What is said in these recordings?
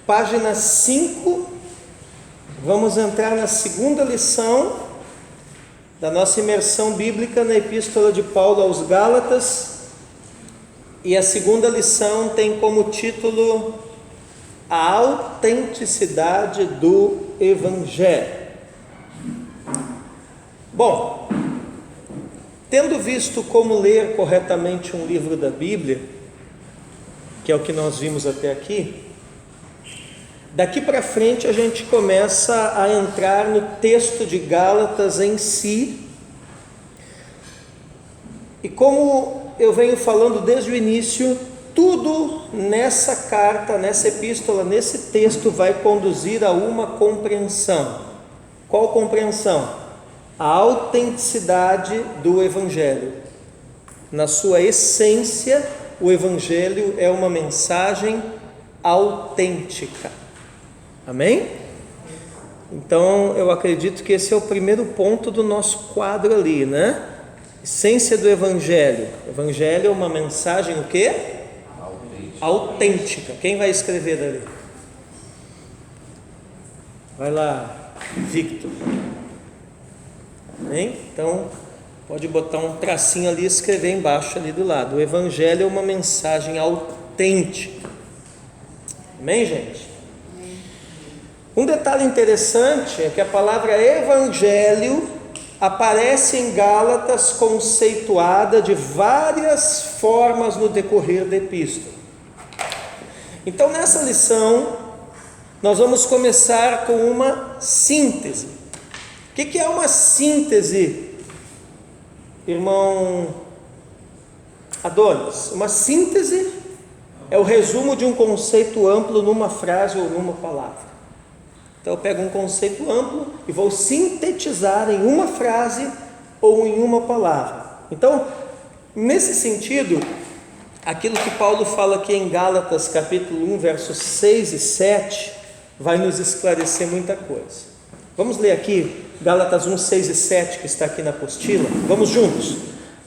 página 5, vamos entrar na segunda lição da nossa imersão bíblica na Epístola de Paulo aos Gálatas, e a segunda lição tem como título a autenticidade do Evangelho. Bom, tendo visto como ler corretamente um livro da Bíblia, que é o que nós vimos até aqui, daqui para frente a gente começa a entrar no texto de Gálatas em si, e como eu venho falando desde o início, tudo nessa carta, nessa epístola, nesse texto vai conduzir a uma compreensão. Qual compreensão? A autenticidade do Evangelho. Na sua essência, o Evangelho é uma mensagem autêntica. Amém? Então eu acredito que esse é o primeiro ponto do nosso quadro ali, né? Essência do Evangelho. Evangelho é uma mensagem o quê? Autêntica. Quem vai escrever dali? Vai lá, Victor. Amém? Então pode botar um tracinho ali e escrever embaixo ali do lado. O Evangelho é uma mensagem autêntica. Amém, gente? Um detalhe interessante é que a palavra Evangelho aparece em Gálatas conceituada de várias formas no decorrer da epístola. Então, nessa lição, nós vamos começar com uma síntese. O que é uma síntese, irmão Adonis? Uma síntese é o resumo de um conceito amplo numa frase ou numa palavra. Então eu pego um conceito amplo e vou sintetizar em uma frase ou em uma palavra. Então, nesse sentido, aquilo que Paulo fala aqui em Gálatas capítulo 1, versos 6 e 7, vai nos esclarecer muita coisa. Vamos ler aqui Gálatas 1, 6 e 7, que está aqui na apostila. Vamos juntos.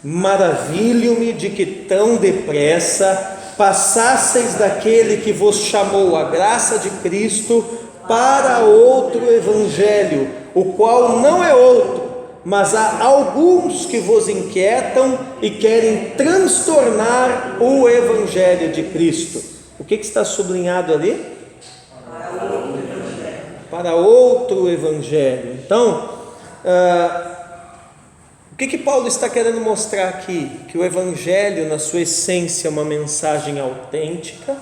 Maravilho-me de que tão depressa passasseis daquele que vos chamou a graça de Cristo para outro evangelho, o qual não é outro, mas há alguns que vos inquietam e querem transtornar o evangelho de Cristo. O que está sublinhado ali? Para outro evangelho. Então, o que Paulo está querendo mostrar aqui? Que o evangelho, na sua essência, é uma mensagem autêntica,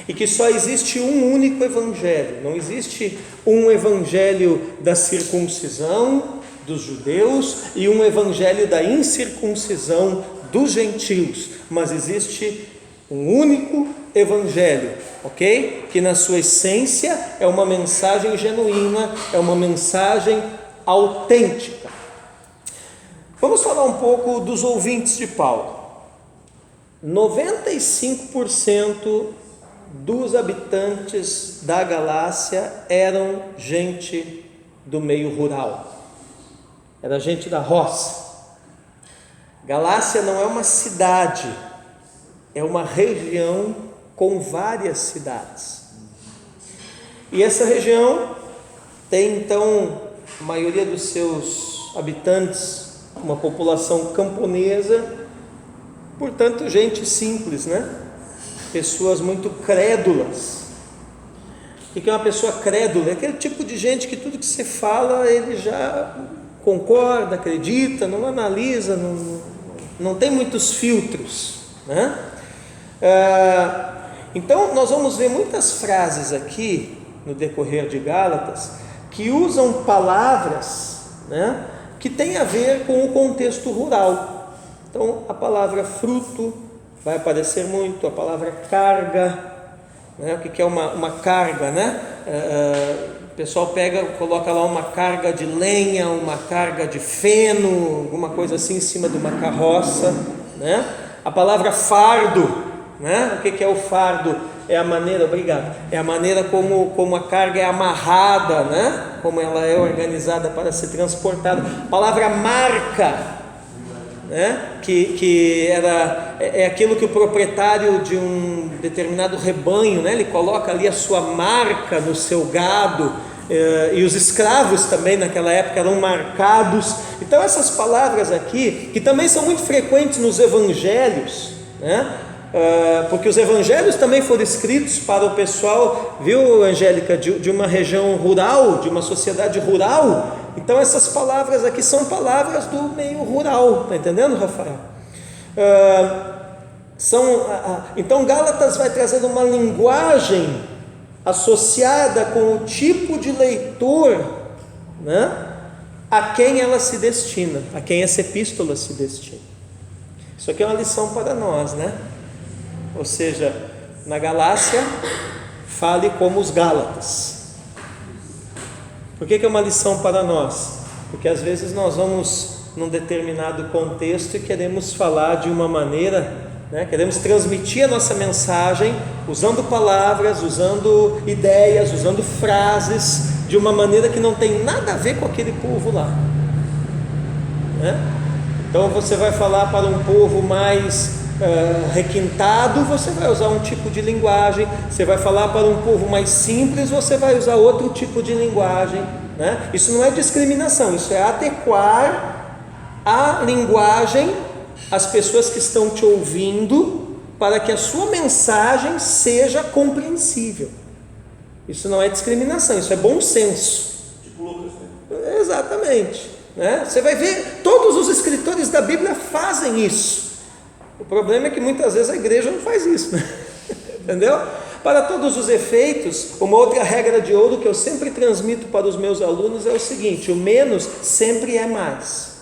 e que só existe um único evangelho. Não existe um evangelho da circuncisão dos judeus e um evangelho da incircuncisão dos gentios, mas existe um único evangelho, ok? Que na sua essência é uma mensagem genuína, é uma mensagem autêntica. Vamos falar um pouco dos ouvintes de Paulo. 95% dos habitantes da Galácia eram gente do meio rural, era gente da roça. Galácia não é uma cidade, é uma região com várias cidades, e essa região tem então a maioria dos seus habitantes, uma população camponesa, portanto gente simples, né? Pessoas muito crédulas. O que é uma pessoa crédula? É aquele tipo de gente que tudo que você fala ele já concorda, acredita, não analisa, não tem muitos filtros, né? Então nós vamos ver muitas frases aqui no decorrer de Gálatas que usam palavras, né, que tem a ver com o contexto rural. Então a palavra fruto vai aparecer muito, a palavra carga, né? O que é uma carga, né? O pessoal coloca lá uma carga de lenha, uma carga de feno, alguma coisa assim em cima de uma carroça, né? A palavra fardo, né? O que é o fardo? É a maneira, obrigado, é a maneira como a carga é amarrada, né? Como ela é organizada para ser transportada. A palavra marca né? É aquilo que o proprietário de um determinado rebanho, né? Ele coloca ali a sua marca no seu gado, e os escravos também naquela época eram marcados. Então essas palavras aqui, que também são muito frequentes nos evangelhos, né? Porque os evangelhos também foram escritos para o pessoal, viu, Angélica, de uma região rural, de uma sociedade rural. Então essas palavras aqui são palavras do meio rural, está entendendo, Rafael? Então Gálatas vai trazer uma linguagem associada com o tipo de leitor, né, a quem ela se destina, a quem essa epístola se destina. Isso aqui é uma lição para nós, né? Ou seja, na Galácia, fale como os Gálatas. Por que é uma lição para nós? Porque às vezes nós vamos num determinado contexto e queremos falar de uma maneira, né? Queremos transmitir a nossa mensagem usando palavras, usando ideias, usando frases, de uma maneira que não tem nada a ver com aquele povo lá, né? Então você vai falar para um povo mais requintado, você vai usar um tipo de linguagem. Você vai falar para um povo mais simples, você vai usar outro tipo de linguagem, né? Isso não é discriminação, isso é adequar a linguagem às pessoas que estão te ouvindo, para que a sua mensagem seja compreensível. Isso não é discriminação, isso é bom senso. Tipo Lucas, né? Exatamente, né? Você vai ver, todos os escritores da Bíblia fazem isso. O problema é que muitas vezes a igreja não faz isso, né? Entendeu? Para todos os efeitos, uma outra regra de ouro que eu sempre transmito para os meus alunos é o seguinte: o menos sempre é mais.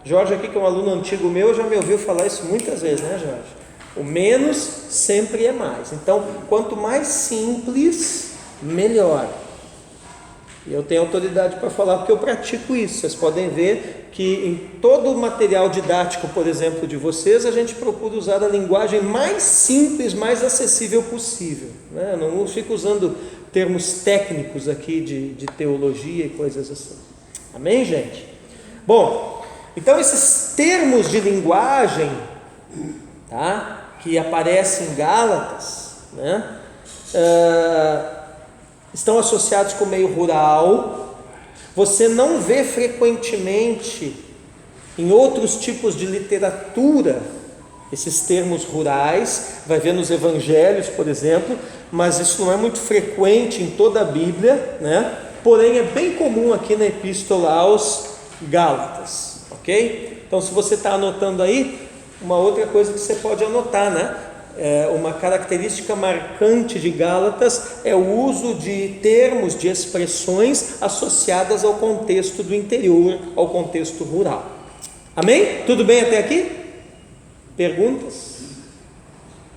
Jorge aqui, que é um aluno antigo meu, já me ouviu falar isso muitas vezes, né, Jorge? O menos sempre é mais. Então, quanto mais simples, melhor. E eu tenho autoridade para falar porque eu pratico isso. Vocês podem ver que em todo o material didático, por exemplo, de vocês, a gente procura usar a linguagem mais simples, mais acessível possível, né? Eu não fico usando termos técnicos aqui de teologia e coisas assim. Amém, gente? Bom, então esses termos de linguagem, tá, que aparecem em Gálatas, né, estão associados com o meio rural. Você não vê frequentemente em outros tipos de literatura esses termos rurais. Vai ver nos evangelhos, por exemplo, mas isso não é muito frequente em toda a Bíblia, né? Porém é bem comum aqui na epístola aos Gálatas, ok? Então, se você está anotando aí, uma outra coisa que você pode anotar, né? Uma característica marcante de Gálatas é o uso de termos, de expressões associadas ao contexto do interior, ao contexto rural. Amém? Tudo bem até aqui? Perguntas?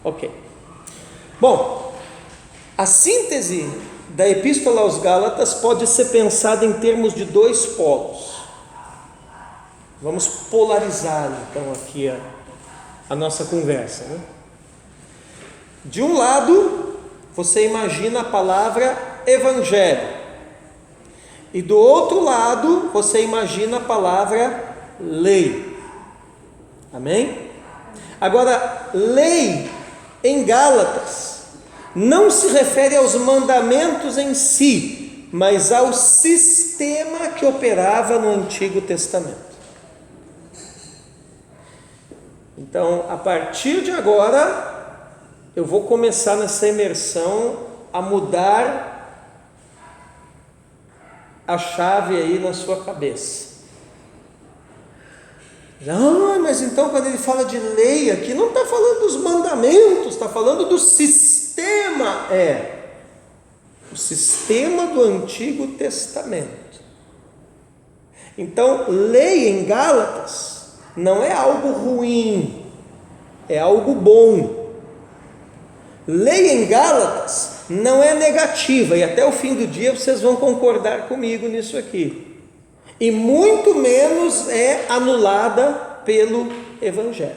Ok. Bom, a síntese da epístola aos Gálatas pode ser pensada em termos de dois polos. Vamos polarizar então aqui a nossa conversa, né? De um lado, você imagina a palavra evangelho, e do outro lado, você imagina a palavra lei. Amém? Agora, lei em Gálatas não se refere aos mandamentos em si, mas ao sistema que operava no Antigo Testamento. Então, a partir de agora, eu vou começar nessa imersão a mudar a chave aí na sua cabeça. Mas então quando ele fala de lei aqui, não está falando dos mandamentos, está falando do sistema. O sistema do Antigo Testamento. Então, lei em Gálatas não é algo ruim, é algo bom. Lei em Gálatas não é negativa, e até o fim do dia vocês vão concordar comigo nisso aqui, e muito menos é anulada pelo Evangelho.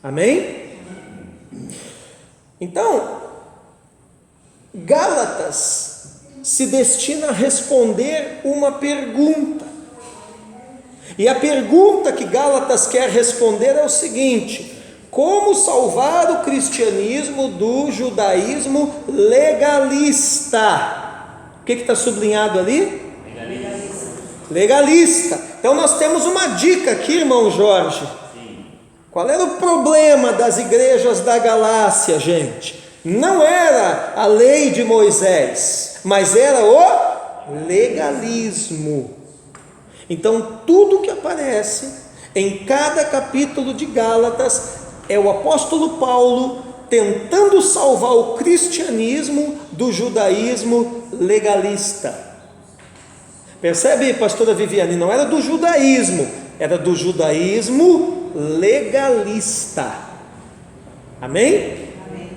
Amém? Então, Gálatas se destina a responder uma pergunta, E a pergunta que Gálatas quer responder é o seguinte: como salvar o cristianismo do judaísmo legalista? O que está sublinhado ali? Legalista. Então nós temos uma dica aqui, irmão Jorge. Qual era o problema das igrejas da Galácia, gente? Não era a lei de Moisés, mas era o legalismo. Então tudo que aparece em cada capítulo de Gálatas é o apóstolo Paulo tentando salvar o cristianismo do judaísmo legalista. Percebe, pastora Viviane? Não era do judaísmo, era do judaísmo legalista. Amém? Amém.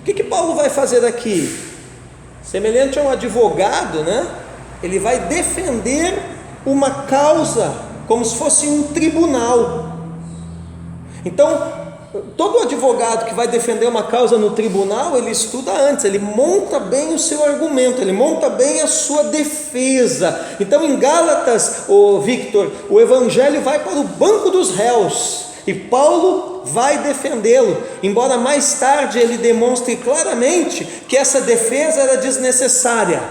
O que Paulo vai fazer aqui? Semelhante a um advogado, né? Ele vai defender uma causa como se fosse um tribunal. Então, todo advogado que vai defender uma causa no tribunal, ele estuda antes, ele monta bem o seu argumento, ele monta bem a sua defesa. Então em Gálatas, Victor, o evangelho vai para o banco dos réus, e Paulo vai defendê-lo, embora mais tarde ele demonstre claramente que essa defesa era desnecessária.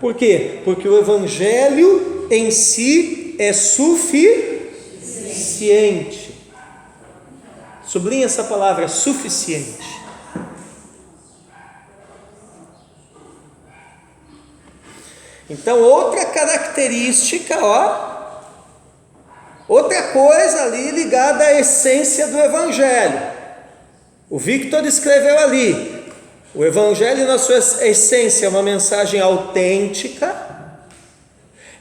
Por quê? Porque o evangelho em si é suficiente. Sublinha essa palavra, suficiente. Então, outra característica, outra coisa ali ligada à essência do Evangelho. O Victor escreveu ali: o Evangelho na sua essência é uma mensagem autêntica,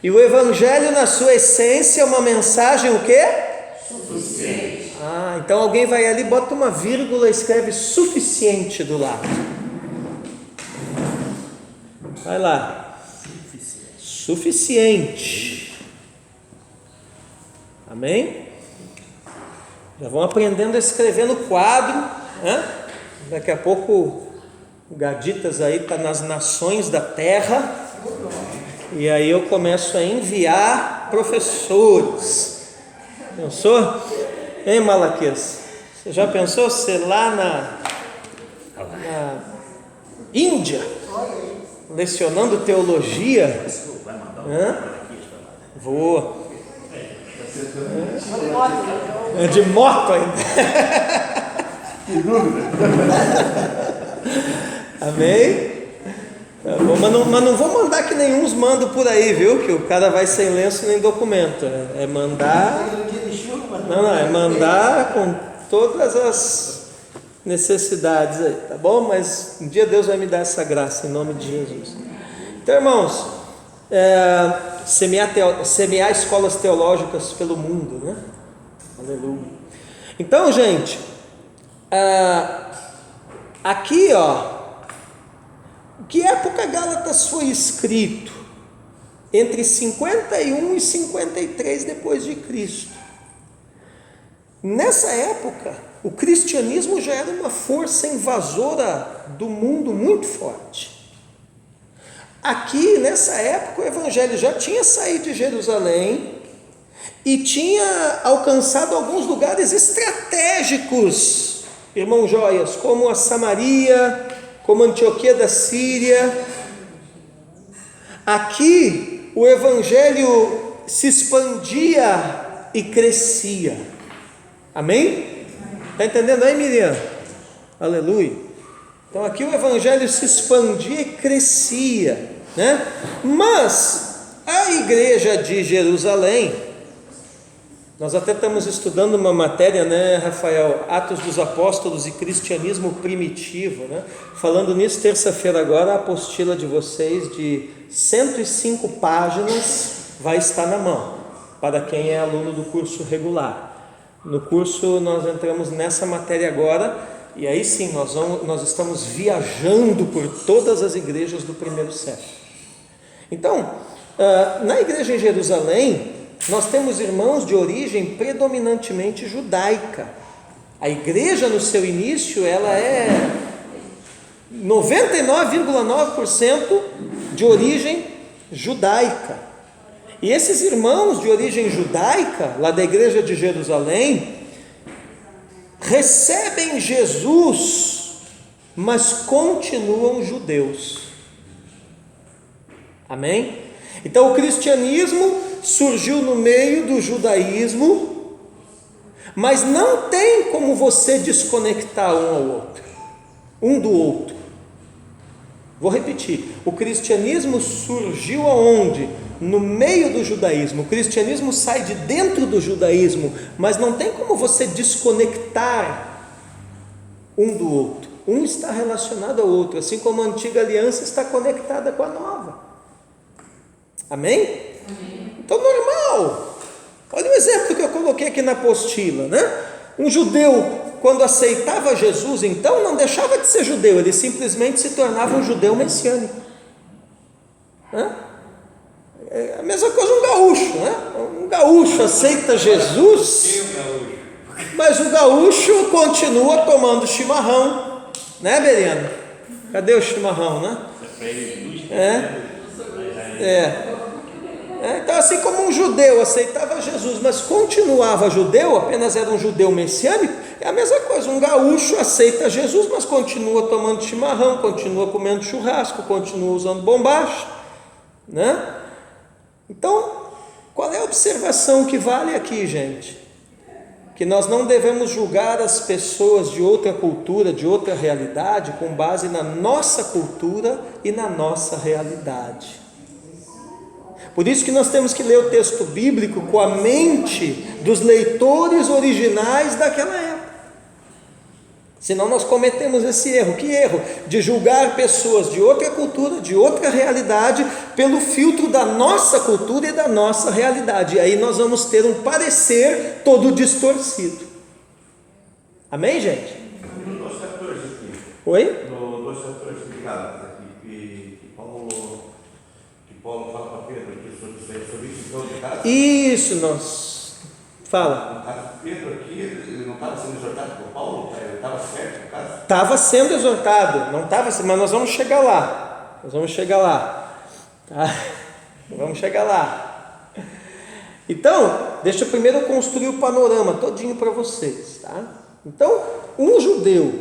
e o Evangelho na sua essência é uma mensagem o quê? Suficiente. Então alguém vai ali, bota uma vírgula e escreve suficiente do lado. Vai lá. Suficiente. Amém? Já vão aprendendo a escrever no quadro, né? Daqui a pouco o Gaditas aí está nas nações da terra, e aí eu começo a enviar professores. Pensou? Hein, Malaquias? Você já pensou ser lá na Índia, lecionando teologia? Vou. É de moto ainda. Amém? Tá bom, mas não vou mandar que nenhum mandam por aí, viu? Que o cara vai sem lenço nem documento. É mandar. Não, é mandar com todas as necessidades aí, tá bom? Mas um dia Deus vai me dar essa graça, em nome de Jesus. Então, irmãos, semear escolas teológicas pelo mundo, né? Aleluia. Então, gente, aqui, que época Gálatas foi escrito? Entre 51 e 53 depois de Cristo. Nessa época, o cristianismo já era uma força invasora do mundo muito forte. Aqui, nessa época, o evangelho já tinha saído de Jerusalém e tinha alcançado alguns lugares estratégicos, irmão Joias, como a Samaria, como Antioquia da Síria. Aqui, o evangelho se expandia e crescia. Amém? Está entendendo aí, Miriam? Aleluia. Então aqui o evangelho se expandia e crescia, né? Mas a igreja de Jerusalém, nós até estamos estudando uma matéria, né, Rafael? Atos dos Apóstolos e Cristianismo Primitivo, né? Falando nisso, terça-feira agora, a apostila de vocês de 105 páginas vai estar na mão, para quem é aluno do curso regular. No curso nós entramos nessa matéria agora, e aí sim nós estamos viajando por todas as igrejas do primeiro século. Então, na igreja em Jerusalém, nós temos irmãos de origem predominantemente judaica. A igreja no seu início, ela é 99,9% de origem judaica. E esses irmãos de origem judaica, lá da igreja de Jerusalém, recebem Jesus, mas continuam judeus. Amém? Então o cristianismo surgiu no meio do judaísmo, mas não tem como você desconectar um ao outro, um do outro. Vou repetir, o cristianismo surgiu aonde? No meio do judaísmo. O cristianismo sai de dentro do judaísmo, mas não tem como você desconectar um do outro. Um está relacionado ao outro, assim como a antiga aliança está conectada com a nova. Amém? Então, normal. Olha o exemplo que eu coloquei aqui na apostila, né? Um judeu, quando aceitava Jesus, então não deixava de ser judeu, ele simplesmente se tornava um judeu messiânico. É a mesma coisa um gaúcho, né? Um gaúcho aceita Jesus, mas o gaúcho continua tomando chimarrão, né, Beriano? Cadê o chimarrão, né? Então, assim como um judeu aceitava Jesus, mas continuava judeu, apenas era um judeu messiânico, é a mesma coisa. Um gaúcho aceita Jesus, mas continua tomando chimarrão, continua comendo churrasco, continua usando bombacha, né? Então, qual é a observação que vale aqui, gente? Que nós não devemos julgar as pessoas de outra cultura, de outra realidade, com base na nossa cultura e na nossa realidade. Por isso que nós temos que ler o texto bíblico com a mente dos leitores originais daquela época. Senão nós cometemos esse erro. Que erro? De julgar pessoas de outra cultura, de outra realidade, pelo filtro da nossa cultura e da nossa realidade. E aí nós vamos ter um parecer todo distorcido. Amém, gente? No 2,14 aqui. Oi? No 2,14 ligado aqui, que Paulo fala para Pedro aqui sobre isso, então, de casa. Isso, nós. Fala. No caso, Pedro aqui, ele não estava sendo exortado por Paulo? Ele estava certo, no caso? Estava sendo exortado, não estava, mas nós vamos chegar lá. Tá? Vamos chegar lá. Então, deixa eu primeiro construir o panorama todinho para vocês, tá? Então, um judeu,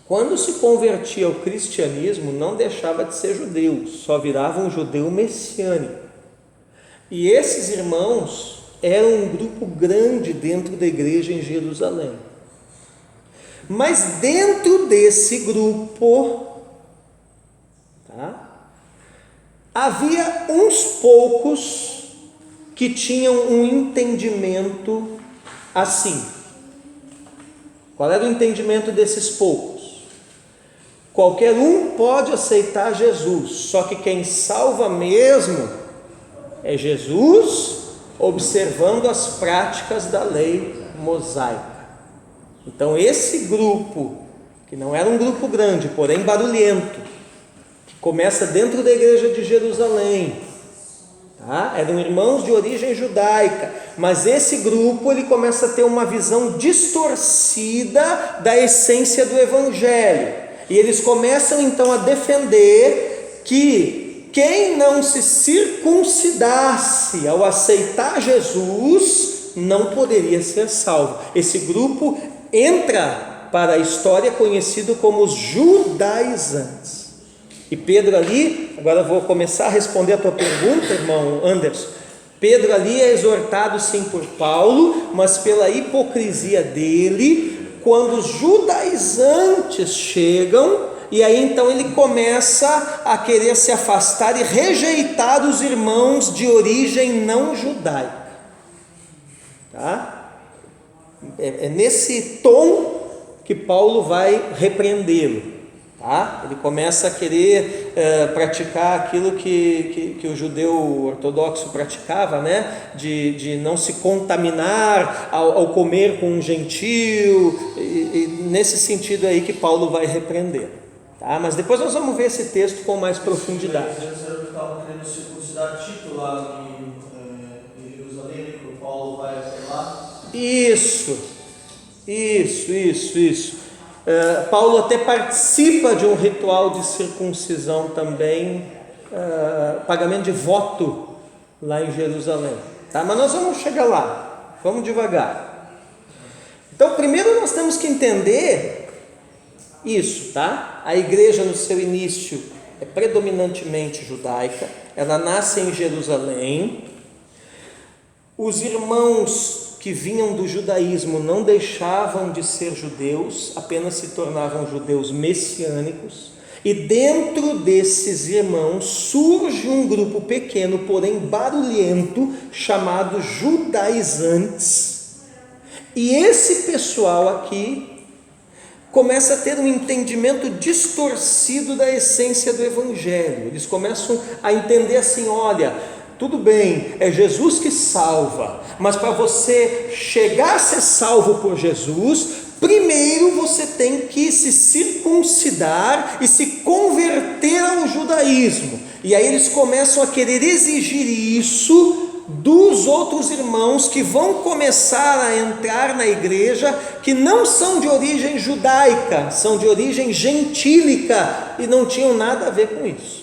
quando se convertia ao cristianismo, não deixava de ser judeu, só virava um judeu messiânico. E esses irmãos eram um grupo grande dentro da igreja em Jerusalém. Mas dentro desse grupo, tá, havia uns poucos que tinham um entendimento assim. Qual era o entendimento desses poucos? Qualquer um pode aceitar Jesus, só que quem salva mesmo é Jesus, observando as práticas da lei mosaica. Então esse grupo, que não era um grupo grande, porém barulhento, que começa dentro da igreja de Jerusalém, tá? Eram irmãos de origem judaica, mas esse grupo ele começa a ter uma visão distorcida da essência do evangelho, e eles começam então a defender que quem não se circuncidasse ao aceitar Jesus não poderia ser salvo. Esse grupo entra para a história conhecido como os judaizantes. E Pedro ali, agora eu vou começar a responder a tua pergunta, irmão Anderson. Pedro ali é exortado sim por Paulo, mas pela hipocrisia dele, quando os judaizantes chegam, e aí então ele começa a querer se afastar e rejeitar os irmãos de origem não judaica. Tá? É nesse tom que Paulo vai repreendê-lo. Tá? Ele começa a querer praticar aquilo que o judeu ortodoxo praticava, né? De não se contaminar ao comer com um gentio, e nesse sentido aí que Paulo vai repreender. Tá? Mas depois nós vamos ver esse texto com mais profundidade. Eles estavam querendo circuncidar Tito lá em Jerusalém, que o Paulo vai até lá. Isso. Paulo até participa de um ritual de circuncisão também, pagamento de voto, lá em Jerusalém, tá? Mas nós vamos chegar lá, vamos devagar. Então, primeiro nós temos que entender isso, tá? A igreja no seu início é predominantemente judaica, ela nasce em Jerusalém. Os irmãos que vinham do judaísmo não deixavam de ser judeus, apenas se tornavam judeus messiânicos. E dentro desses irmãos surge um grupo pequeno, porém barulhento, chamado judaizantes. E esse pessoal aqui começa a ter um entendimento distorcido da essência do Evangelho. Eles começam a entender assim: olha, tudo bem, é Jesus que salva, mas para você chegar a ser salvo por Jesus, primeiro você tem que se circuncidar e se converter ao judaísmo. E aí eles começam a querer exigir isso dos outros irmãos que vão começar a entrar na igreja, que não são de origem judaica, são de origem gentílica e não tinham nada a ver com isso.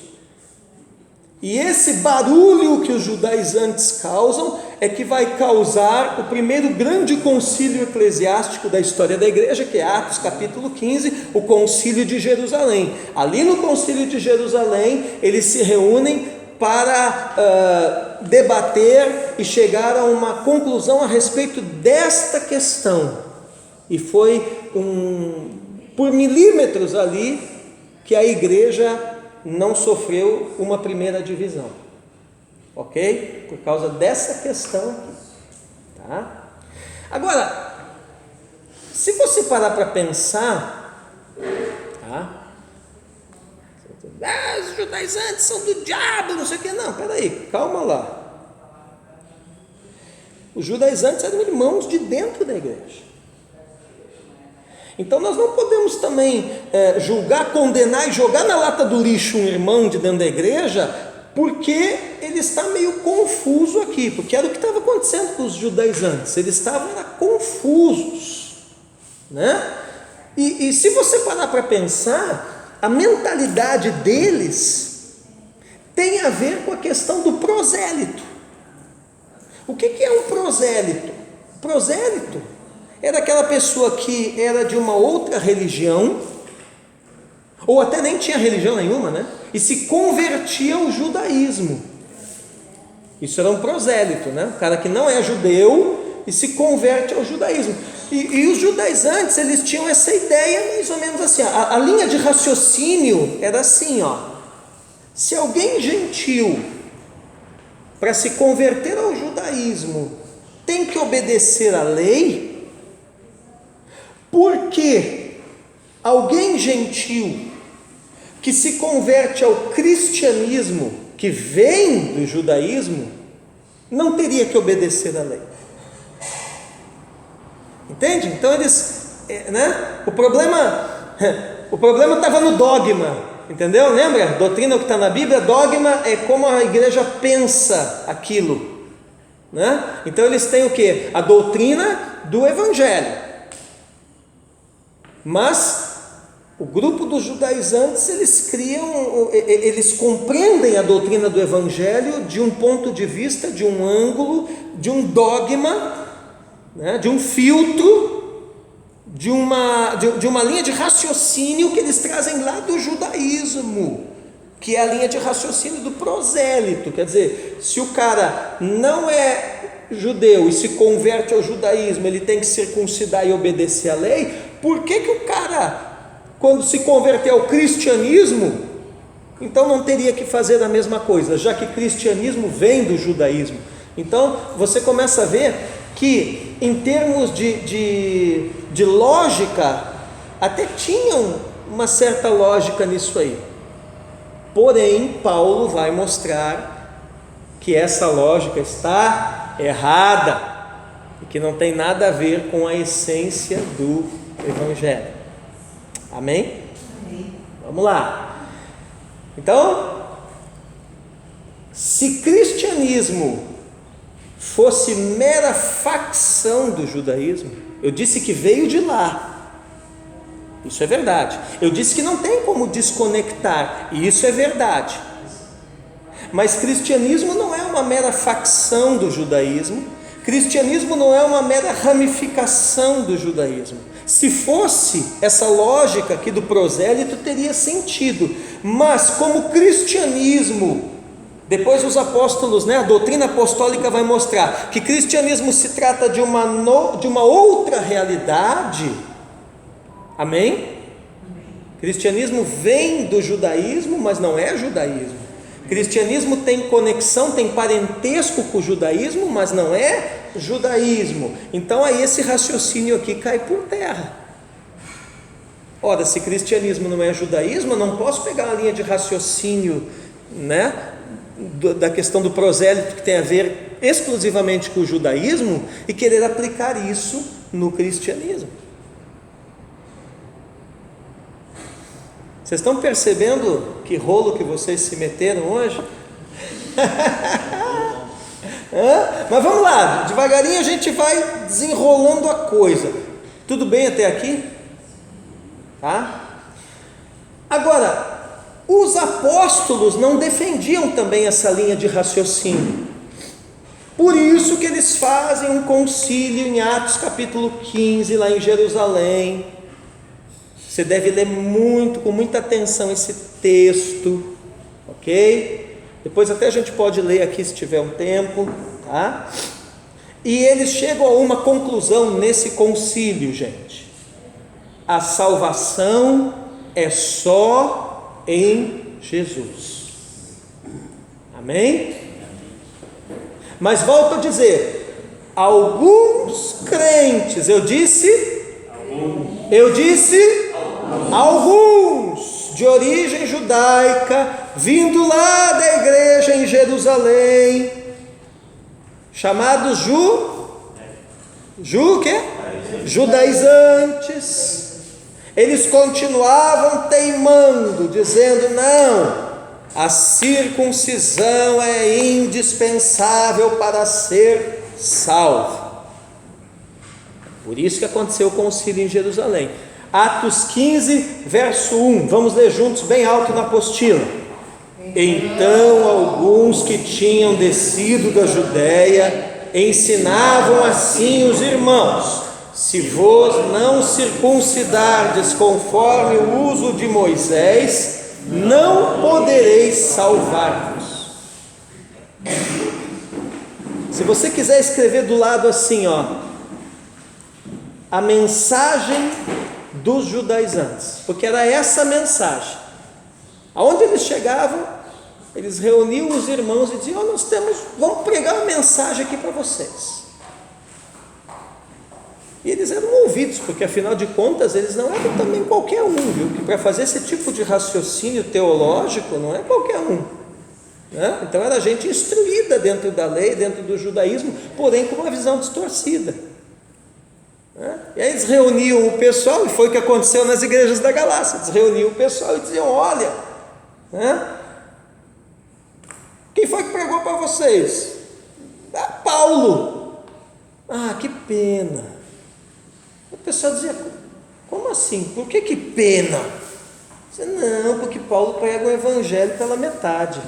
E esse barulho que os judaizantes causam é que vai causar o primeiro grande concílio eclesiástico da história da igreja, que é Atos capítulo 15, o concílio de Jerusalém. Ali no concílio de Jerusalém, eles se reúnem para debater e chegar a uma conclusão a respeito desta questão. E foi por milímetros ali que a igreja não sofreu uma primeira divisão, ok? Por causa dessa questão aqui, tá? Agora, se você parar para pensar, tá? Os judaizantes são do diabo, não sei o que, não, peraí, calma lá. Os judaizantes eram irmãos de dentro da igreja. Então nós não podemos também julgar, condenar e jogar na lata do lixo um irmão de dentro da igreja, porque ele está meio confuso aqui, porque era o que estava acontecendo com os judaizantes, eles estavam confusos, né? E se você parar para pensar, a mentalidade deles tem a ver com a questão do prosélito. O que é um prosélito? Prosélito era aquela pessoa que era de uma outra religião, ou até nem tinha religião nenhuma, né? E se convertia ao judaísmo. Isso era um prosélito, né? O cara que não é judeu e se converte ao judaísmo. E os judaizantes, eles tinham essa ideia mais ou menos assim. A linha de raciocínio era assim, ó. Se alguém gentil, para se converter ao judaísmo, tem que obedecer à lei, porque alguém gentil que se converte ao cristianismo, que vem do judaísmo, não teria que obedecer à lei. Entende? Então eles, né? O problema estava no dogma, entendeu? Lembra? Doutrina é o que está na Bíblia, dogma é como a igreja pensa aquilo, né? Então eles têm o que? A doutrina do Evangelho. Mas o grupo dos judaizantes, eles compreendem a doutrina do Evangelho de um ponto de vista, de um ângulo, de um dogma, né, de um filtro, de uma linha de raciocínio que eles trazem lá do judaísmo, que é a linha de raciocínio do prosélito. Quer dizer, se o cara não é judeu e se converte ao judaísmo, ele tem que circuncidar e obedecer à lei. Por que o cara, quando se converter ao cristianismo, então não teria que fazer a mesma coisa, já que cristianismo vem do judaísmo? Então você começa a ver que, em termos de lógica, até tinham uma certa lógica nisso aí. Porém, Paulo vai mostrar que essa lógica está errada e que não tem nada a ver com a essência do Evangelho. Amém? Amém. Vamos lá. Então, se cristianismo fosse mera facção do judaísmo, eu disse que veio de lá, isso é verdade. Eu disse que não tem como desconectar, e isso é verdade. Mas cristianismo não é uma mera facção do judaísmo, cristianismo não é uma mera ramificação do judaísmo. Se fosse essa lógica aqui do prosélito, teria sentido, mas como cristianismo, depois os apóstolos, a doutrina apostólica vai mostrar que cristianismo se trata de uma outra realidade, amém? Cristianismo vem do judaísmo, mas não é judaísmo. Cristianismo tem conexão, tem parentesco com o judaísmo, mas não é judaísmo. Então aí esse raciocínio aqui cai por terra. Ora, se cristianismo não é judaísmo, eu não posso pegar a linha de raciocínio, da questão do prosélito, que tem a ver exclusivamente com o judaísmo, e querer aplicar isso no cristianismo. Vocês estão percebendo que rolo que vocês se meteram hoje? Mas vamos lá, devagarinho a gente vai desenrolando a coisa. Tudo bem até aqui? Tá? Agora, os apóstolos não defendiam também essa linha de raciocínio. Por isso que eles fazem um concílio em Atos capítulo 15, lá em Jerusalém. Você deve ler com muita atenção esse texto, ok? Depois até a gente pode ler aqui se tiver um tempo, tá? E eles chegam a uma conclusão nesse concílio, gente. A salvação é só em Jesus. Amém? Mas volto a dizer, alguns crentes, eu disse alguns de origem judaica, vindo lá da igreja em Jerusalém, chamados judaizantes, eles continuavam teimando, dizendo: não, a circuncisão é indispensável para ser salvo. Por isso que aconteceu o concílio em Jerusalém. Atos 15, verso 1, vamos ler juntos bem alto na apostila. Então alguns que tinham descido da Judéia ensinavam assim os irmãos: se vos não circuncidardes conforme o uso de Moisés, não podereis salvar-vos. Se você quiser escrever do lado assim, a mensagem dos judaizantes, porque era essa mensagem. Aonde eles chegavam, eles reuniam os irmãos e diziam: vamos pregar uma mensagem aqui para vocês. E eles eram ouvidos, porque afinal de contas eles não eram também qualquer um, viu? Que para fazer esse tipo de raciocínio teológico não é qualquer um, Então era gente instruída dentro da lei, dentro do judaísmo, porém com uma visão distorcida. E aí eles reuniam o pessoal, e foi o que aconteceu nas igrejas da Galácia. Eles reuniam o pessoal e diziam: olha, quem foi que pregou para vocês? Paulo. Que pena. O pessoal dizia: como assim? Por que pena? Dizia: não, porque Paulo prega o evangelho pela metade.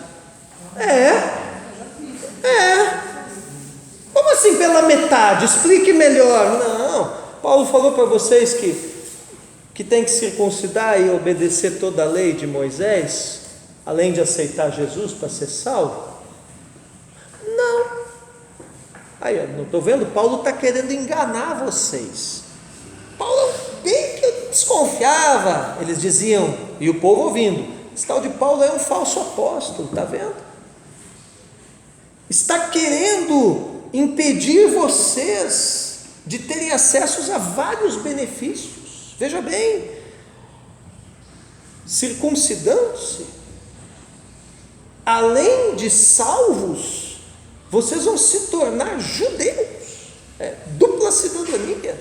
Como assim pela metade? Explique melhor. Não, Paulo falou para vocês que tem que circuncidar e obedecer toda a lei de Moisés, além de aceitar Jesus para ser salvo? Não. Aí, não estou vendo? Paulo está querendo enganar vocês. Paulo, bem que eu desconfiava, eles diziam, e o povo ouvindo: esse tal de Paulo é um falso apóstolo, está vendo? Está querendo impedir vocês de terem acesso a vários benefícios. Veja bem, circuncidando-se, além de salvos, vocês vão se tornar judeus, dupla cidadania.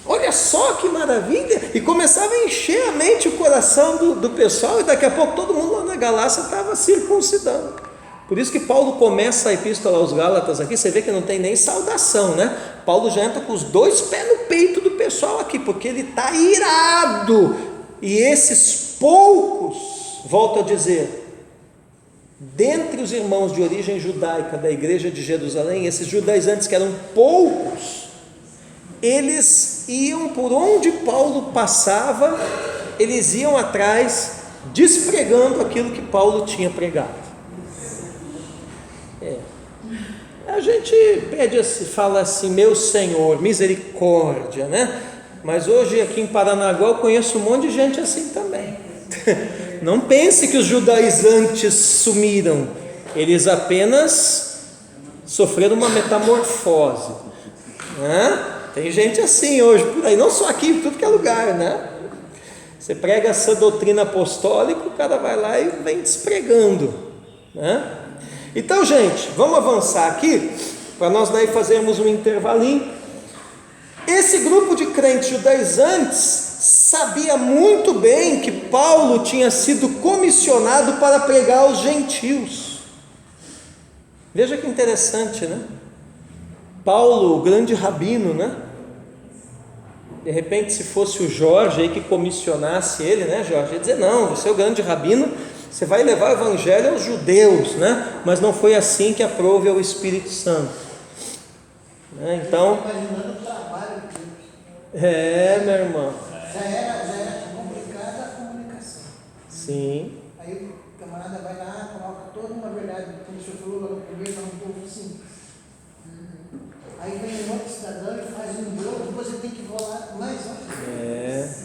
Olha só que maravilha! E começava a encher a mente e o coração do pessoal, e daqui a pouco todo mundo lá na Galácia estava circuncidando. Por isso que Paulo começa a epístola aos Gálatas aqui, você vê que não tem nem saudação, Paulo já entra com os dois pés no peito do pessoal aqui, porque ele está irado. E esses poucos, volto a dizer, dentre os irmãos de origem judaica da igreja de Jerusalém, esses judaizantes que eram poucos, eles iam por onde Paulo passava, eles iam atrás, despregando aquilo que Paulo tinha pregado. A gente pede assim, fala assim, meu Senhor, misericórdia, né? Mas hoje aqui em Paranaguá eu conheço um monte de gente assim também. Não pense que os judaizantes sumiram, eles apenas sofreram uma metamorfose, né? Tem gente assim hoje por aí, não só aqui, em tudo que é lugar, né? Você prega essa doutrina apostólica, o cara vai lá e vem despregando, né? Então, gente, vamos avançar aqui, para nós daí fazermos um intervalinho. Esse grupo de crentes judaizantes sabia muito bem que Paulo tinha sido comissionado para pregar aos gentios. Veja que interessante, né? Paulo, o grande rabino, né? De repente, se fosse o Jorge aí que comissionasse ele, né, Jorge? Ia dizer, não, você é o grande rabino, você vai levar o evangelho aos judeus, né? Mas não foi assim que aprove ao Espírito Santo, né? Então, imaginando o trabalho que meu irmão, já era complicada a comunicação. sim, Aí o camarada vai lá, coloca toda uma verdade, como o senhor falou lá no começo, um povo simples. Aí vem um outro cidadão e faz um jogo, você tem que rolar mais longe.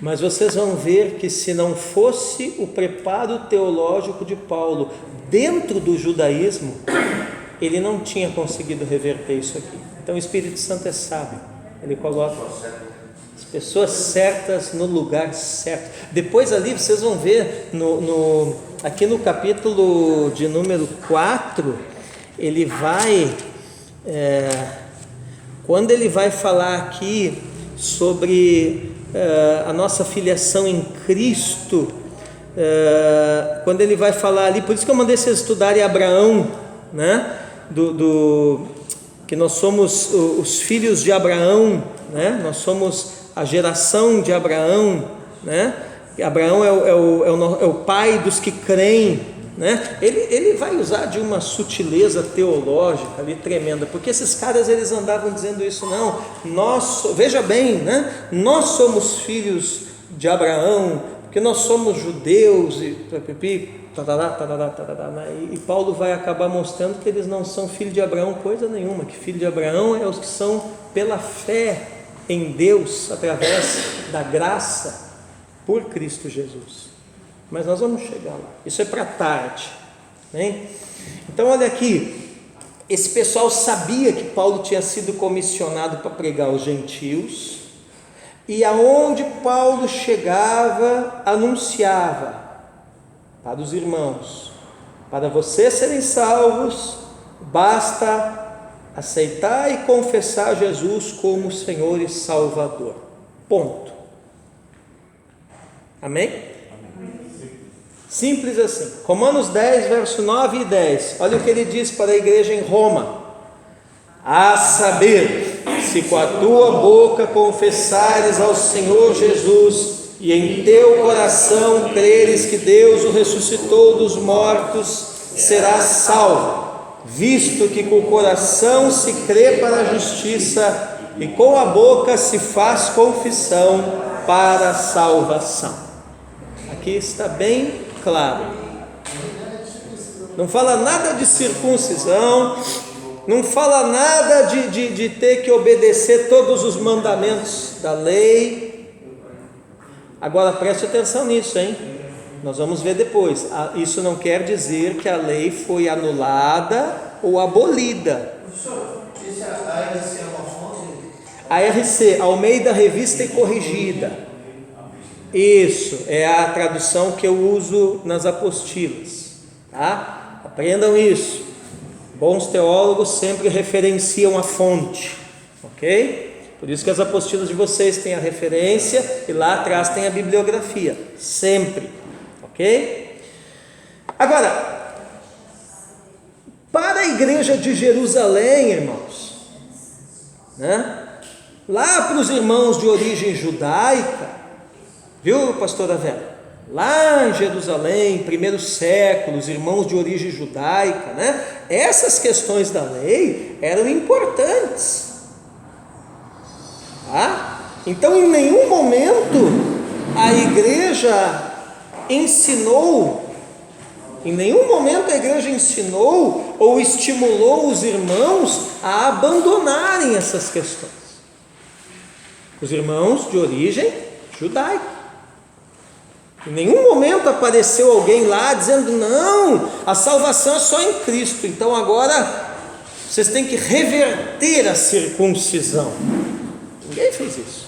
Mas vocês vão ver que se não fosse o preparo teológico de Paulo dentro do judaísmo, ele não tinha conseguido reverter isso aqui. Então o Espírito Santo é sábio, ele coloca as pessoas certas no lugar certo. Depois ali vocês vão ver aqui no capítulo de número 4, ele vai quando ele vai falar aqui sobre a nossa filiação em Cristo, quando ele vai falar ali, por isso que eu mandei vocês estudarem Abraão, né? Que nós somos os filhos de Abraão, né? Nós somos a geração de Abraão, né? Abraão é o pai dos que creem, né? Ele vai usar de uma sutileza teológica ali tremenda, porque esses caras eles andavam dizendo isso, não, veja bem, né? Nós somos filhos de Abraão, porque nós somos judeus e Paulo vai acabar mostrando que eles não são filhos de Abraão coisa nenhuma, que filho de Abraão é os que são pela fé em Deus, através da graça por Cristo Jesus. Mas nós vamos chegar lá, isso é para tarde, né? Então olha aqui, esse pessoal sabia que Paulo tinha sido comissionado para pregar aos gentios, e aonde Paulo chegava, anunciava para os irmãos, para vocês serem salvos, basta aceitar e confessar Jesus como Senhor e Salvador, ponto. Amém? Simples assim. Romanos 10, verso 9 e 10, olha o que ele diz para a igreja em Roma: a saber, se com a tua boca confessares ao Senhor Jesus e em teu coração creres que Deus o ressuscitou dos mortos, serás salvo, visto que com o coração se crê para a justiça e com a boca se faz confissão para a salvação. Aqui está bem claro, não fala nada de circuncisão, não fala nada de ter que obedecer todos os mandamentos da lei. Agora preste atenção nisso, hein? Nós vamos ver depois. Isso não quer dizer que a lei foi anulada ou abolida. Esse ARC é uma fonte? A RC, Almeida Revista e Corrigida. Isso, é a tradução que eu uso nas apostilas, tá? Aprendam isso. Bons teólogos sempre referenciam a fonte, ok? Por isso que as apostilas de vocês têm a referência e lá atrás tem a bibliografia, sempre, ok? Agora, para a igreja de Jerusalém, irmãos, né? Lá para os irmãos de origem judaica, viu, pastora Vera? lá em Jerusalém, primeiros séculos, irmãos de origem judaica, né? Essas questões da lei eram importantes. Tá? Então, em nenhum momento a igreja ensinou ou estimulou os irmãos a abandonarem essas questões. Os irmãos de origem judaica. Em nenhum momento apareceu alguém lá dizendo: não, a salvação é só em Cristo, então agora vocês têm que reverter a circuncisão. Ninguém fez isso.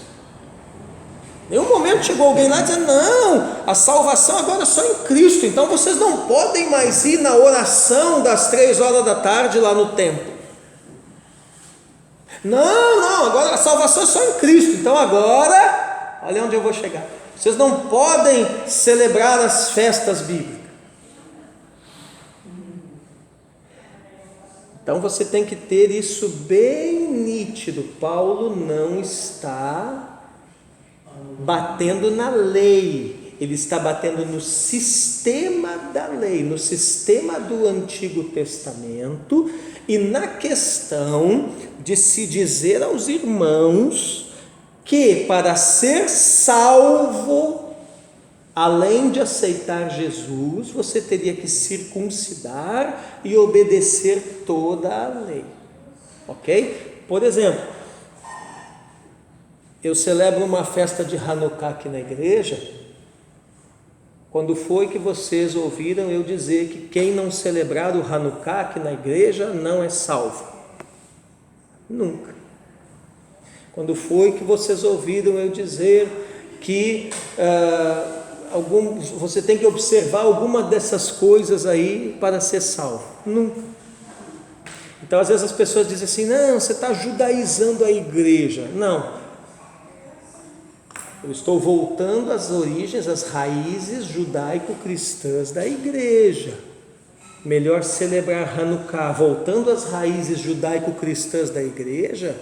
Em nenhum momento chegou alguém lá dizendo: não, a salvação agora é só em Cristo, então vocês não podem mais ir na oração das 3 horas da tarde lá no templo. Não, agora a salvação é só em Cristo, então agora, olha onde eu vou chegar, vocês não podem celebrar as festas bíblicas. Então você tem que ter isso bem nítido. Paulo não está batendo na lei, ele está batendo no sistema da lei, no sistema do Antigo Testamento, e na questão de se dizer aos irmãos que para ser salvo, além de aceitar Jesus, você teria que circuncidar e obedecer toda a lei. Ok? Por exemplo, eu celebro uma festa de Hanukkah aqui na igreja. Quando foi que vocês ouviram eu dizer que quem não celebrar o Hanukkah aqui na igreja não é salvo? Nunca. Quando foi que vocês ouviram eu dizer que você tem que observar alguma dessas coisas aí para ser salvo? Nunca. Então às vezes as pessoas dizem assim: não, você está judaizando a igreja. Não. Eu estou voltando às origens, às raízes judaico-cristãs da igreja. Melhor celebrar Hanukkah voltando às raízes judaico-cristãs da igreja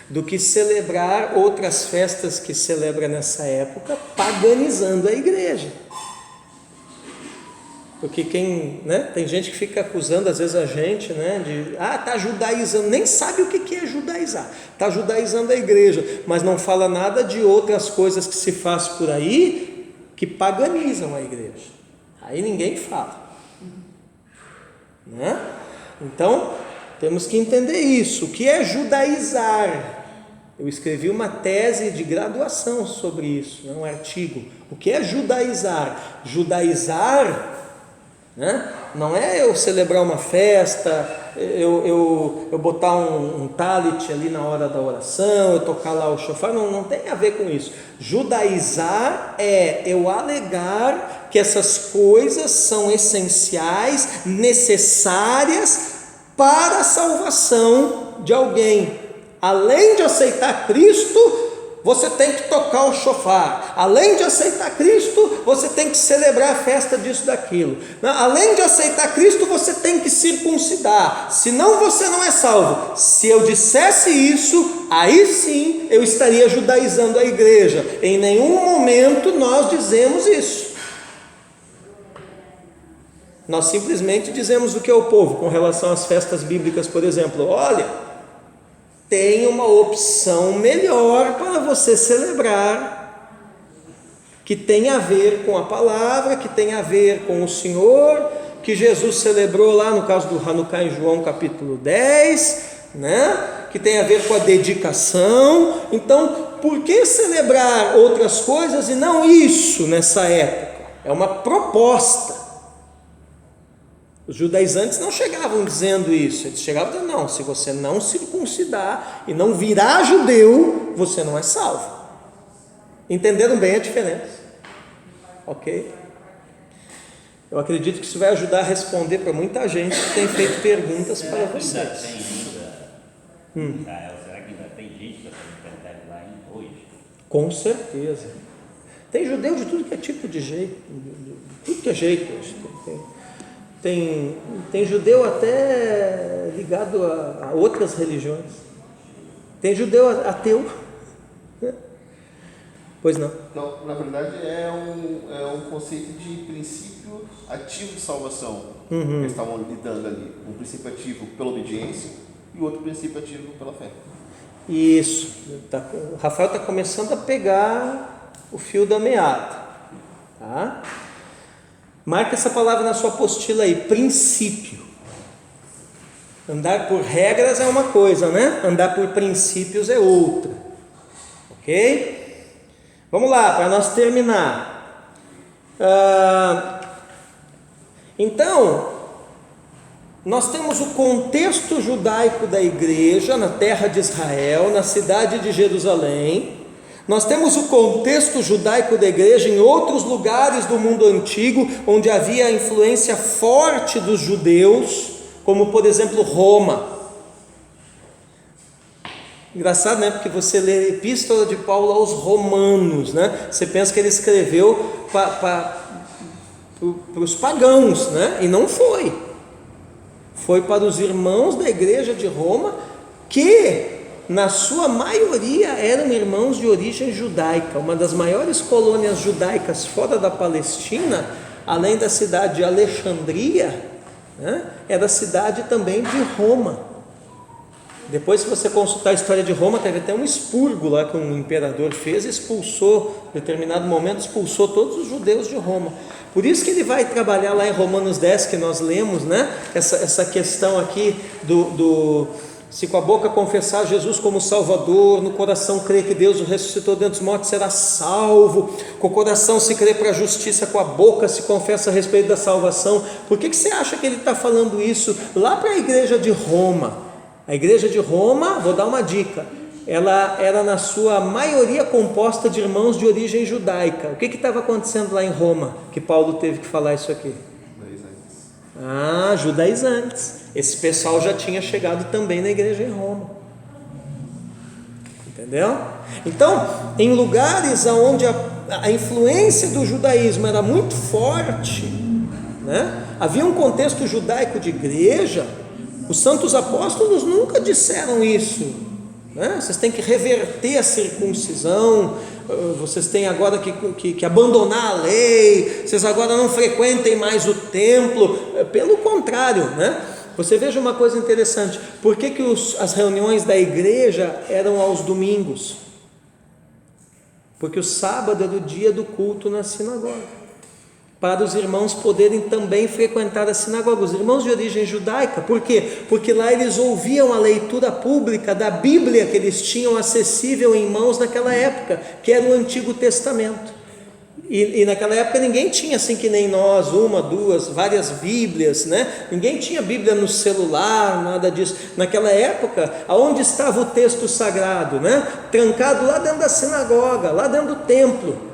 do que celebrar outras festas que celebra nessa época, paganizando a igreja. Porque tem gente que fica acusando às vezes a gente, de está judaizando, nem sabe o que é judaizar, está judaizando a igreja, mas não fala nada de outras coisas que se faz por aí que paganizam a igreja. Aí ninguém fala, né? Então temos que entender isso. O que é judaizar? Eu escrevi uma tese de graduação sobre isso, um artigo. O que é judaizar? Judaizar, não é eu celebrar uma festa, eu botar um talit ali na hora da oração, eu tocar lá o shofar, não tem a ver com isso. Judaizar é eu alegar que essas coisas são essenciais, necessárias para a salvação de alguém. Além de aceitar Cristo, você tem que tocar o shofar. Além de aceitar Cristo, você tem que celebrar a festa disso, daquilo. Além de aceitar Cristo, você tem que circuncidar. Senão você não é salvo. Se eu dissesse isso, aí sim eu estaria judaizando a igreja. Em nenhum momento nós dizemos isso. Nós simplesmente dizemos o que é o povo com relação às festas bíblicas, por exemplo. Olha, tem uma opção melhor para você celebrar, que tem a ver com a palavra, que tem a ver com o Senhor, que Jesus celebrou lá no caso do Hanukkah em João capítulo 10, que tem a ver com a dedicação. Então, por que celebrar outras coisas e não isso nessa época? É uma proposta. Os judaizantes não chegavam dizendo isso, eles chegavam dizendo: não, se você não circuncidar e não virar judeu, você não é salvo. Entenderam bem a diferença? Ok? Eu acredito que isso vai ajudar a responder para muita gente que tem feito perguntas para vocês. Será que ainda tem gente da comunidade lá hoje? Com certeza. Tem judeu de tudo que é tipo de jeito, tudo que é jeito. Tem judeu até ligado a outras religiões. Tem judeu ateu. Pois não. Não, na verdade é um conceito de princípio ativo de salvação que eles estavam lidando ali. Um princípio ativo pela obediência e outro princípio ativo pela fé. Isso. O Rafael está começando a pegar o fio da meada. Tá? Marca essa palavra na sua apostila aí, princípio. Andar por regras é uma coisa, né? Andar por princípios é outra. Ok? Vamos lá, para nós terminar. Então, nós temos o contexto judaico da igreja na terra de Israel, na cidade de Jerusalém. Nós temos o contexto judaico da igreja em outros lugares do mundo antigo, onde havia a influência forte dos judeus, como por exemplo Roma. Engraçado, né? Porque você lê a epístola de Paulo aos Romanos, né? Você pensa que ele escreveu para os pagãos, né? E não foi. Foi para os irmãos da igreja de Roma, que na sua maioria eram irmãos de origem judaica. Uma das maiores colônias judaicas fora da Palestina, além da cidade de Alexandria, né, era a cidade também de Roma. Depois, se você consultar a história de Roma, teve até um expurgo lá que um imperador fez, expulsou, em determinado momento, expulsou todos os judeus de Roma. Por isso que ele vai trabalhar lá em Romanos 10, que nós lemos, né, essa questão aqui se com a boca confessar Jesus como Salvador, no coração crer que Deus o ressuscitou dentre os mortos, será salvo. Com o coração se crê para a justiça, com a boca se confessa a respeito da salvação. Por que você acha que ele está falando isso lá para a igreja de Roma? A igreja de Roma, vou dar uma dica, ela era na sua maioria composta de irmãos de origem judaica. O que estava acontecendo lá em Roma, que Paulo teve que falar isso aqui? Judaizantes. Esse pessoal já tinha chegado também na igreja em Roma. Entendeu? Então, em lugares onde a influência do judaísmo era muito forte, né? Havia um contexto judaico de igreja. Os santos apóstolos nunca disseram isso, né? Vocês têm que reverter a circuncisão, vocês têm agora que abandonar a lei, vocês agora não frequentem mais o templo. Pelo contrário, né? Você veja uma coisa interessante. Por que as reuniões da igreja eram aos domingos? Porque o sábado era o dia do culto na sinagoga, para os irmãos poderem também frequentar a sinagoga, os irmãos de origem judaica. Por quê? Porque lá eles ouviam a leitura pública da Bíblia que eles tinham acessível em mãos naquela época, que era o Antigo Testamento. E naquela época ninguém tinha assim que nem nós, uma, duas, várias Bíblias, né? Ninguém tinha Bíblia no celular, nada disso. Naquela época, aonde estava o texto sagrado, né? Trancado lá dentro da sinagoga, lá dentro do templo.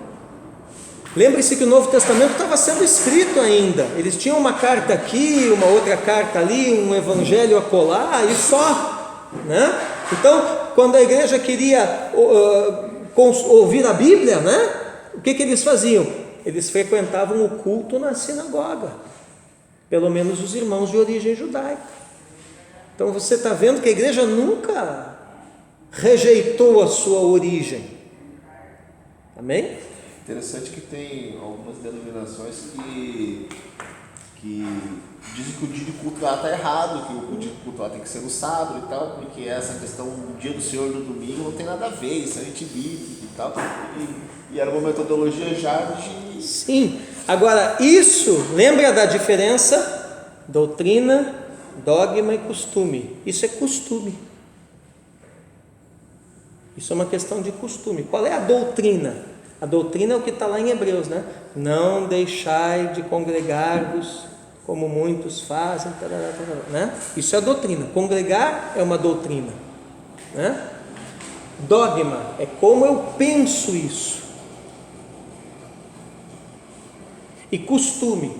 Lembre-se que o Novo Testamento estava sendo escrito ainda. Eles tinham uma carta aqui, uma outra carta ali, um evangelho acolá e só, né? Então, quando a igreja queria ouvir a Bíblia, né? O que eles faziam? Eles frequentavam o culto na sinagoga, pelo menos os irmãos de origem judaica. Então você está vendo que a igreja nunca rejeitou a sua origem. Amém? Interessante que tem algumas denominações que dizem que o dia de culto lá está errado, que o dia de culto lá tem que ser no sábado e tal, porque essa questão do dia do Senhor no domingo não tem nada a ver, isso é antibíblico e tal. E era uma metodologia já de... Sim, agora isso, lembra da diferença? Doutrina, dogma e costume. Isso é costume. Isso é uma questão de costume. Qual é a doutrina? A doutrina é o que está lá em Hebreus, né? Não deixai de congregar-vos como muitos fazem, né? Isso é a doutrina. Congregar é uma doutrina, né? Dogma é como eu penso isso. E costume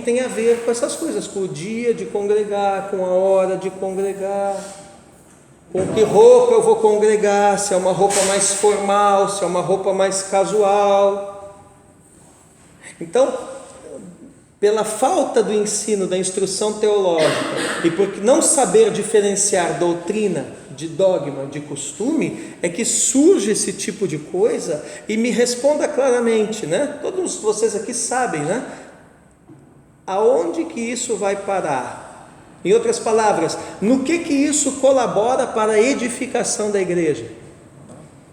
tem a ver com essas coisas, com o dia de congregar, com a hora de congregar, com que roupa eu vou congregar, se é uma roupa mais formal, se é uma roupa mais casual. Então, pela falta do ensino, da instrução teológica, e por não saber diferenciar doutrina, de dogma, de costume, é que surge esse tipo de coisa. E me responda claramente, né? Todos vocês aqui sabem, né? Aonde que isso vai parar? Em outras palavras, no que isso colabora para a edificação da igreja?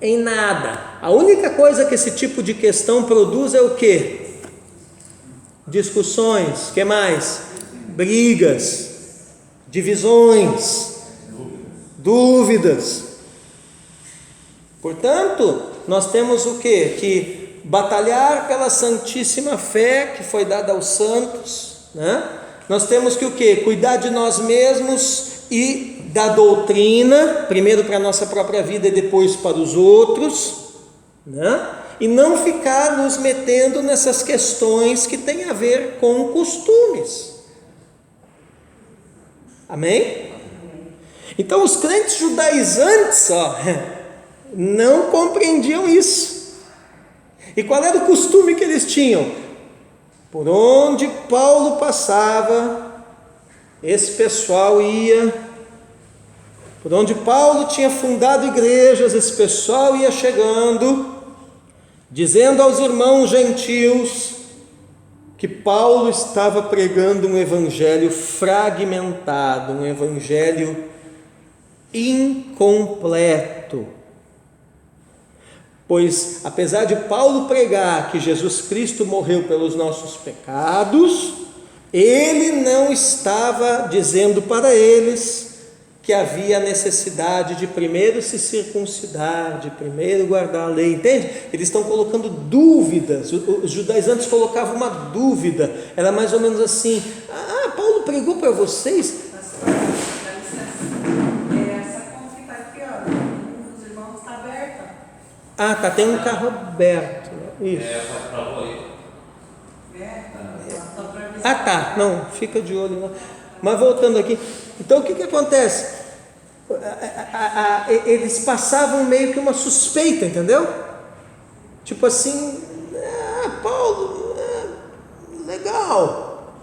Em nada. A única coisa que esse tipo de questão produz é o quê? Discussões, que mais? Brigas, divisões, dúvidas. Portanto, nós temos o quê? Que batalhar pela santíssima fé que foi dada aos santos, né? Nós temos que o quê? Cuidar de nós mesmos e da doutrina, primeiro para a nossa própria vida e depois para os outros, né? E não ficar nos metendo nessas questões que têm a ver com costumes. Amém? Então os crentes judaizantes, não compreendiam isso. E qual era o costume que eles tinham? Por onde Paulo passava, esse pessoal ia. Por onde Paulo tinha fundado igrejas, esse pessoal ia chegando, dizendo aos irmãos gentios que Paulo estava pregando um evangelho fragmentado, um evangelho incompleto. Pois, apesar de Paulo pregar que Jesus Cristo morreu pelos nossos pecados, ele não estava dizendo para eles que havia necessidade de primeiro se circuncidar, de primeiro guardar a lei, entende? Eles estão colocando dúvidas. Os judaizantes colocavam uma dúvida, era mais ou menos assim: Paulo pregou para vocês. Essa como que está aqui, ó, os irmãos está aberta. Tem um carro aberto, isso. Essa travou aí. Não, fica de olho lá. Mas voltando aqui, então o que acontece? Eles passavam meio que uma suspeita, entendeu? Tipo assim, Paulo, legal,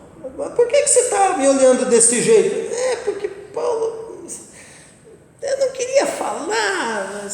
por que você está me olhando desse jeito? Porque Paulo, eu não queria falar, mas